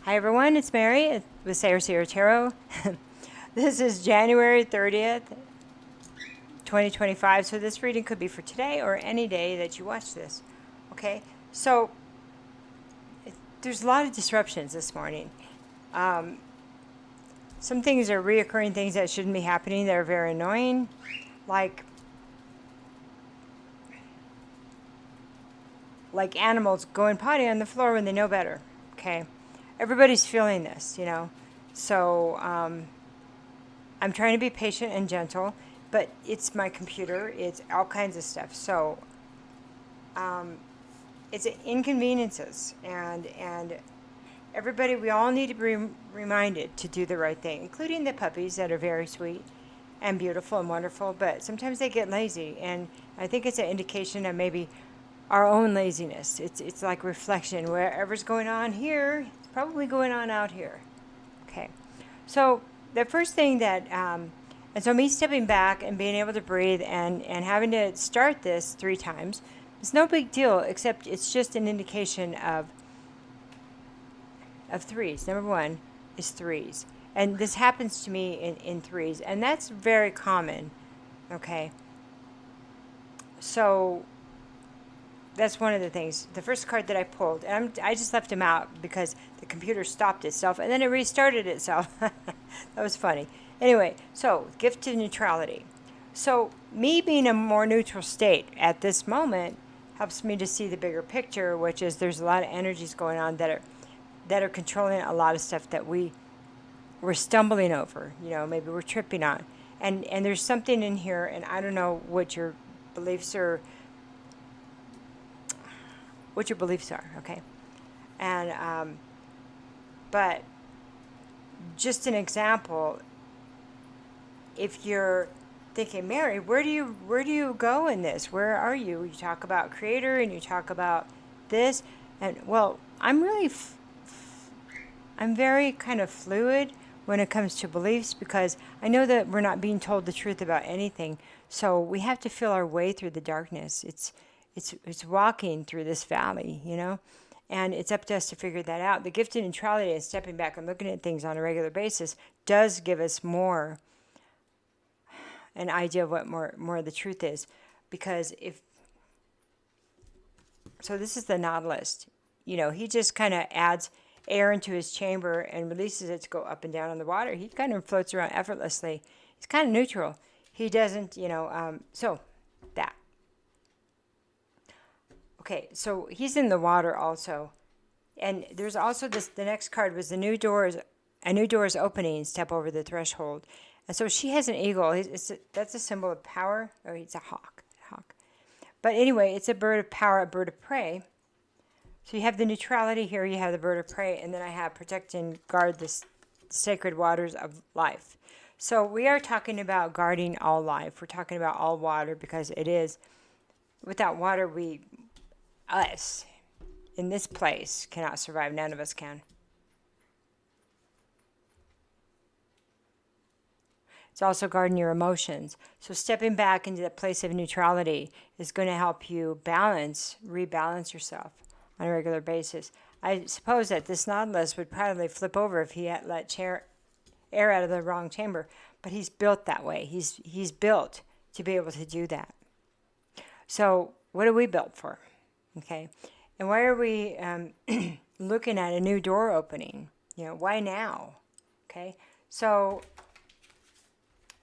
Hi everyone, it's Mary with Sayre Tarot. This is January 30th, 2025. So this reading could be for today or any day that you watch this. Okay, so there's a lot of disruptions this morning. Some things are reoccurring things that shouldn't be happening that are very annoying, like animals going potty on the floor when they know better. Okay, everybody's feeling this. So I'm trying to be patient and gentle, but it's my computer. It's all kinds of stuff. So it's inconveniences, and everybody. We all need to be reminded to do the right thing, including the puppies that are very sweet and beautiful and wonderful. But sometimes they get lazy, and I think it's an indication of maybe our own laziness. It's like reflection. Wherever's going on here, it's probably going on out here. Okay, so the first thing and so me stepping back and being able to breathe and having to start this 3 times, it's no big deal, except it's just an indication of threes. Number one is threes. And this happens to me in threes, and that's very common. Okay, so that's one of the things. The first card that I pulled, and I just left him out because the computer stopped itself and then it restarted itself. That was funny. Anyway, so gift to neutrality. So me being a more neutral state at this moment helps me to see the bigger picture, which is there's a lot of energies going on that are controlling a lot of stuff that we're stumbling over. Maybe we're tripping on, and there's something in here, and I don't know what your beliefs are. Okay, and but just an example. If you're thinking, Mary, where do you go in this? Where are you? You talk about creator and you talk about this, and well, I'm very kind of fluid when it comes to beliefs because I know that we're not being told the truth about anything. So we have to feel our way through the darkness. It's walking through this valley. And it's up to us to figure that out. The gift of neutrality and stepping back and looking at things on a regular basis does give us more an idea of what more of the truth is. Because so this is the nautilus. He just kind of adds air into his chamber and releases it to go up and down in the water. He kind of floats around effortlessly. He's kind of neutral. He doesn't, so that. Okay, so he's in the water also. And there's also the next card was a new door is opening, step over the threshold. And so she has an eagle. That's a symbol of power. Or it's a hawk. But anyway, it's a bird of power, a bird of prey. So you have the neutrality here, you have the bird of prey, and then I have protect and guard the sacred waters of life. So we are talking about guarding all life. We're talking about all water because it is, without water, us, in this place, cannot survive. None of us can. It's also guarding your emotions. So stepping back into that place of neutrality is going to help you rebalance yourself on a regular basis. I suppose that this nautilus would probably flip over if he had let air out of the wrong chamber, but he's built that way. He's built to be able to do that. So what are we built for? Okay, and why are we looking at a new door opening? Why now? Okay, so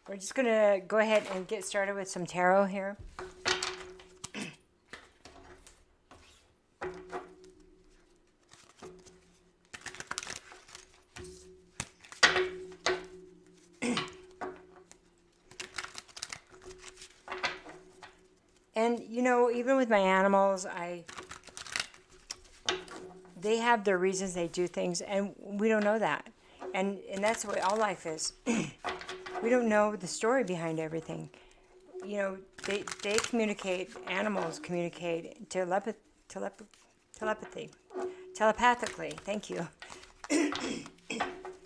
we're just going to go ahead and get started with some tarot here. And, even with my animals, they have their reasons they do things, and we don't know that. And that's the way all life is. We don't know the story behind everything. They communicate, animals communicate telepathically. Thank you.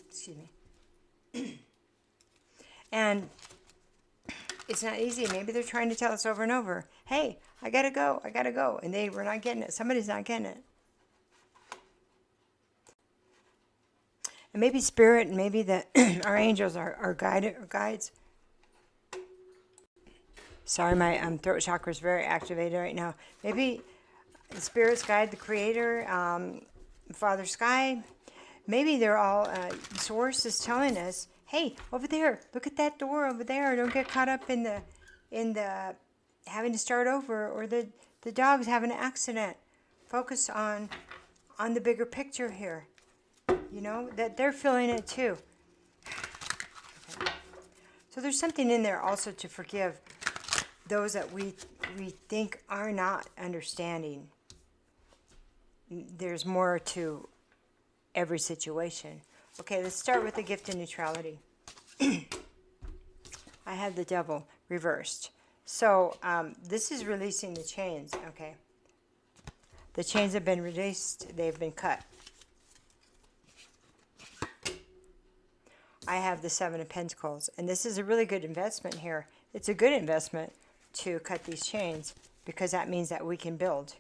Excuse me. And it's not easy. Maybe they're trying to tell us over and over, hey, I gotta go. And we're not getting it. Somebody's not getting it. And maybe spirit and maybe the our angels are guides. Sorry, my throat chakra is very activated right now. Maybe the spirits guide, the creator, Father Sky. Maybe they're all, Source is telling us, hey, over there, look at that door over there. Don't get caught up in the having to start over, or the dog's having an accident. Focus on the bigger picture here. You know, that they're feeling it too. Okay. So there's something in there also to forgive those that we think are not understanding. There's more to every situation. Okay, let's start with the gift of neutrality. I have the devil reversed. So this is releasing the chains, okay? The chains have been released, they've been cut. I have the Seven of Pentacles, and this is a really good investment here. It's a good investment to cut these chains, because that means that we can build.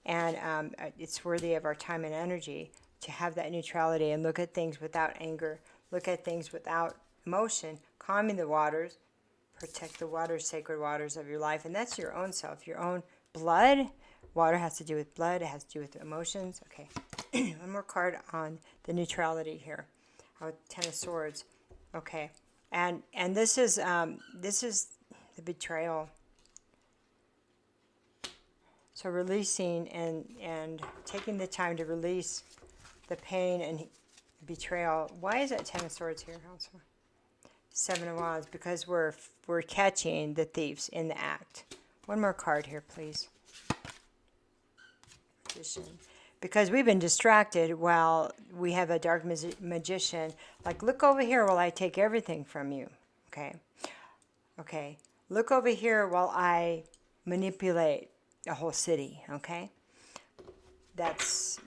And it's worthy of our time and energy to have that neutrality and look at things without anger, look at things without emotion, calming the waters, protect the waters, sacred waters of your life. And that's your own self, your own blood. Water has to do with blood, it has to do with emotions. Okay, one more card on the neutrality here. Ten of Swords. Okay, and this is the betrayal. So releasing and taking the time to release the pain and betrayal. Why is that Ten of Swords here also? Seven of Wands, because we're catching the thieves in the act. One more card here, please. Magician. Because we've been distracted while we have a dark magician. Like, look over here while I take everything from you. Okay. Okay. Look over here while I manipulate a whole city. Okay. That's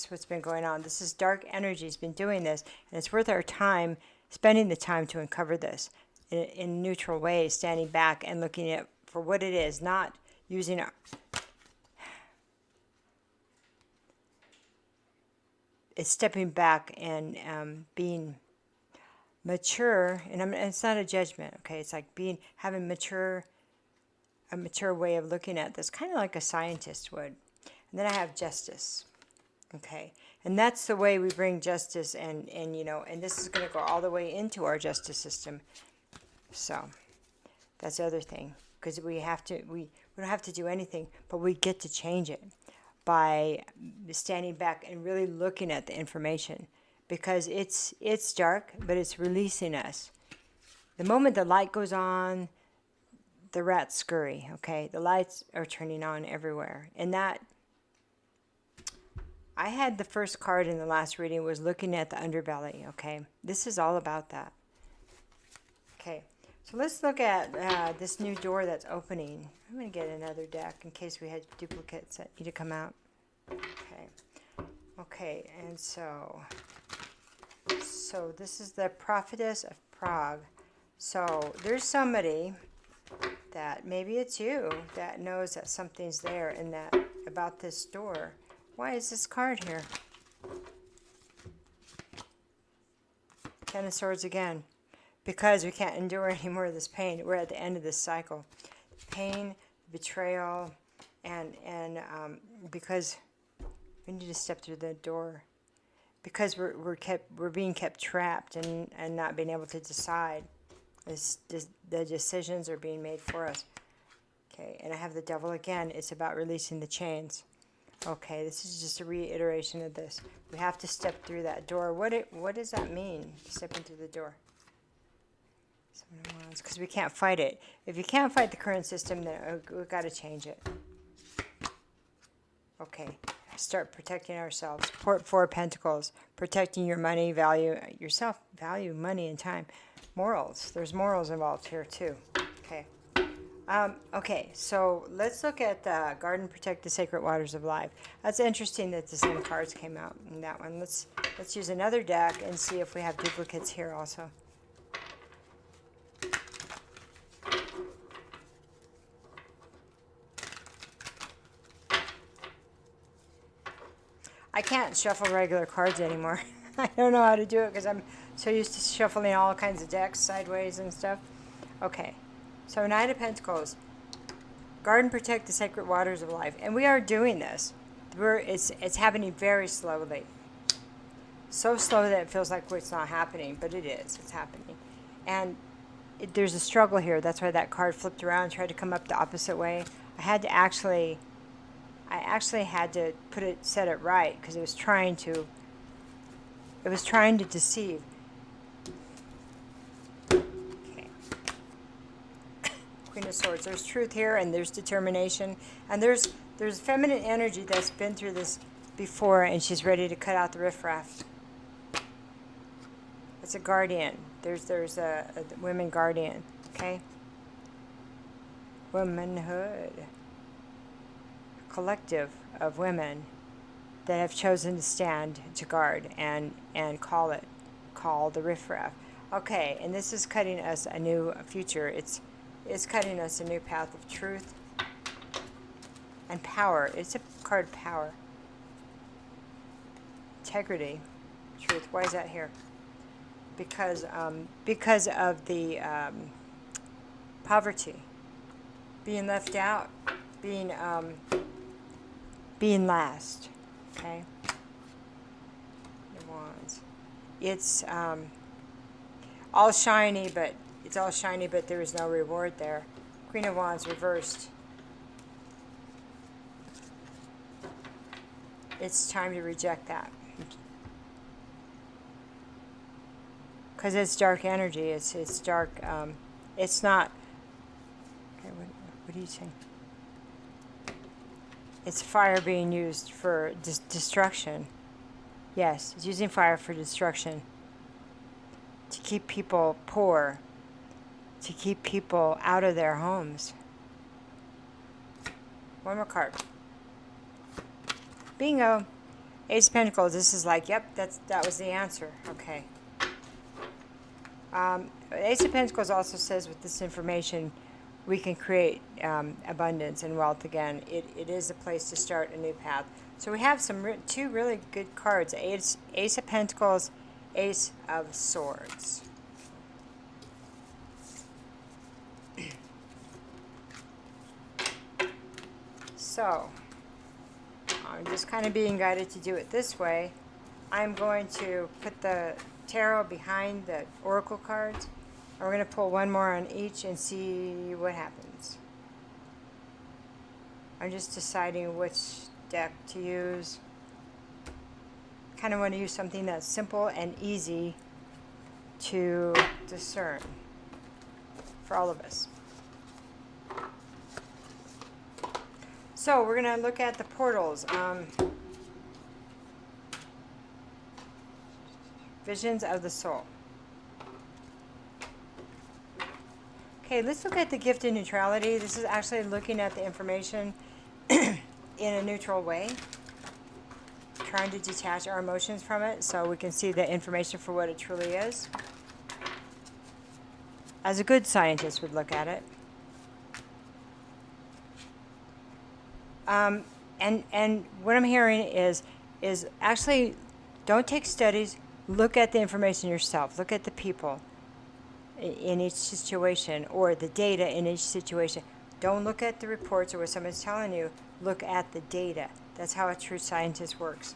what's been going on. This is dark energy has been doing this, and it's worth our time, spending the time to uncover this in neutral ways, standing back and looking at for what it is, not using our... It's stepping back and being mature, and it's not a judgment, okay? It's like having a mature way of looking at this, kind of like a scientist would. And then I have justice, okay? And that's the way we bring justice, and you know, and this is going to go all the way into our justice system. So that's the other thing, because we don't have to do anything, but we get to change it by standing back and really looking at the information, because it's dark, but it's releasing us. The moment the light goes on, the rats scurry, okay? The lights are turning on everywhere. And that, I had the first card in the last reading was looking at the underbelly, okay? This is all about that. Okay, so let's look at this new door that's opening. I'm going to get another deck in case we had duplicates that need to come out. Okay, and so this is the Prophetess of Prague. So there's somebody that, maybe it's you, that knows that something's there and that about this door. Why is this card here? Ten of Swords again. Because we can't endure any more of this pain. We're at the end of this cycle. Pain, betrayal, and because we need to step through the door. Because we're being kept trapped and not being able to decide. The decisions are being made for us. Okay, and I have the Devil again. It's about releasing the chains. Okay, this is just a reiteration of this. We have to step through that door. What does that mean, stepping through the door? Because we can't fight it. If you can't fight the current system, then we've got to change it. Okay, start protecting ourselves. Four of Pentacles, protecting your money, value yourself, value money and time. Morals, there's morals involved here too. Okay. Okay, so let's look at Guard and Protect the Sacred Waters of Life. That's interesting that the same cards came out in that one. Let's use another deck and see if we have duplicates here also. I can't shuffle regular cards anymore. I don't know how to do it because I'm so used to shuffling all kinds of decks sideways and stuff. Okay, so Knight of Pentacles. Guard and protect the sacred waters of life. And we are doing this. It's happening very slowly. So slow that it feels like it's not happening, but it is. It's happening. And there's a struggle here. That's why that card flipped around and tried to come up the opposite way. I actually had to set it right because it was trying to deceive. Okay. Queen of Swords. There's truth here, and there's determination, and there's feminine energy that's been through this before, and she's ready to cut out the riffraff. It's a guardian. There's a women guardian. Okay. Womanhood. Collective of women that have chosen to stand to guard and call the riffraff. Okay, and this is cutting us a new future. It's cutting us a new path of truth and power. It's a card of power. Integrity, truth. Why is that here? Because of the poverty, being left out, being last. Okay. The Wands. It's all shiny, but there is no reward there. Queen of Wands reversed. It's time to reject that. Because it's dark energy. It's dark. It's not. Okay, what are you saying? It's fire being used for destruction. Yes, it's using fire for destruction. To keep people poor. To keep people out of their homes. One more card. Bingo. Ace of Pentacles. This is like, yep, that was the answer. Okay. Ace of Pentacles also says with this information, we can create abundance and wealth again. It is a place to start a new path. So we have two really good cards. Ace of Pentacles, Ace of Swords. So, I'm just kind of being guided to do it this way. I'm going to put the tarot behind the oracle cards. And we're going to pull one more on each and see what happens. I'm just deciding which deck to use. Kind of want to use something that's simple and easy to discern for all of us. So we're going to look at the portals. Visions of the soul. Okay, let's look at the gift of neutrality. This is actually looking at the information in a neutral way. Trying to detach our emotions from it so we can see the information for what it truly is. As a good scientist would look at it. And what I'm hearing is actually don't take studies. Look at the information yourself. Look at the people in each situation or the data in each situation. Don't look at the reports or what someone's telling you. Look at the data. That's how a true scientist works.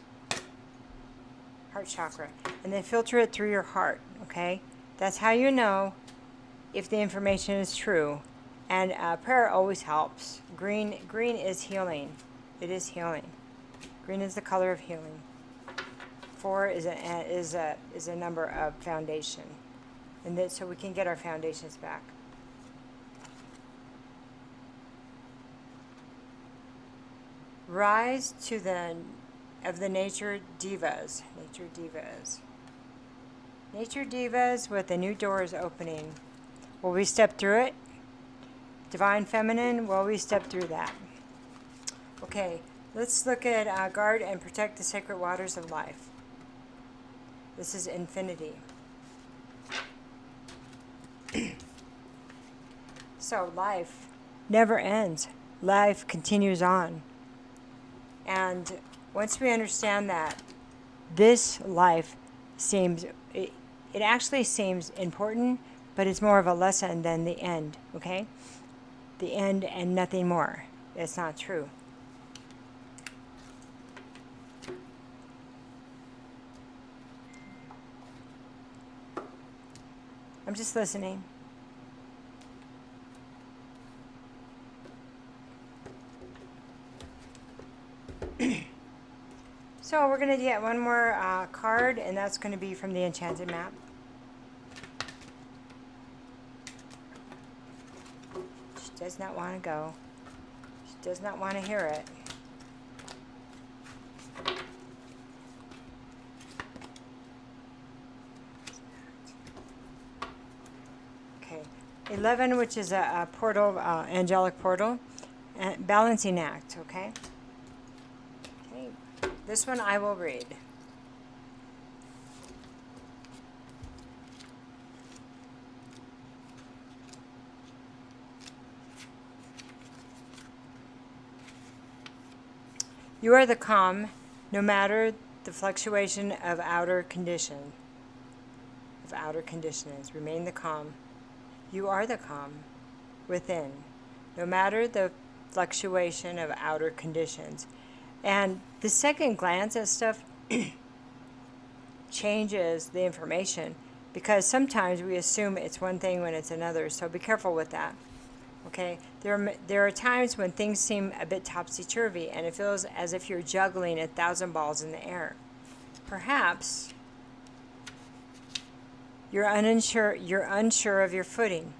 Heart chakra. And then filter it through your heart, okay? That's how you know if the information is true. And prayer always helps. Green is healing. It is healing. Green is the color of healing. 4 is a number of foundation. And that, so we can get our foundations back. Rise to the nature divas. Nature divas. Nature divas with the new doors opening. Will we step through it? Divine feminine, will we step through that? Okay, let's look at guard and protect the sacred waters of life. This is infinity. So life never ends. Life continues on. And once we understand that this life seems, it actually seems important, but it's more of a lesson than the end, okay? The end and nothing more. It's not true. I'm just listening. So we're going to get one more card, and that's going to be from the Enchanted Map. She does not want to go. She does not want to hear it. Okay. 11, which is a portal, angelic portal, and balancing act, okay? Okay. This one I will read. You are the calm, no matter the fluctuation of outer conditions. Remain the calm. You are the calm within, no matter the fluctuation of outer conditions. And the second glance at stuff changes the information, because sometimes we assume it's one thing when it's another, so be careful with that. Okay, there are times when things seem a bit topsy-turvy and it feels as if you're juggling 1,000 balls in the air. Perhaps you're unsure of your footing.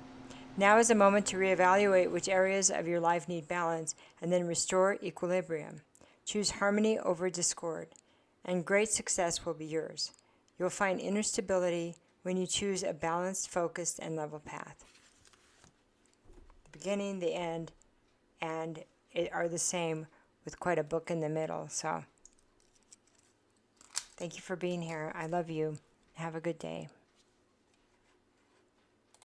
Now is a moment to reevaluate which areas of your life need balance and then restore equilibrium. Choose harmony over discord, and great success will be yours. You'll find inner stability when you choose a balanced, focused, and level path. The beginning, the end, and it are the same, with quite a book in the middle. So thank you for being here. I love you. Have a good day.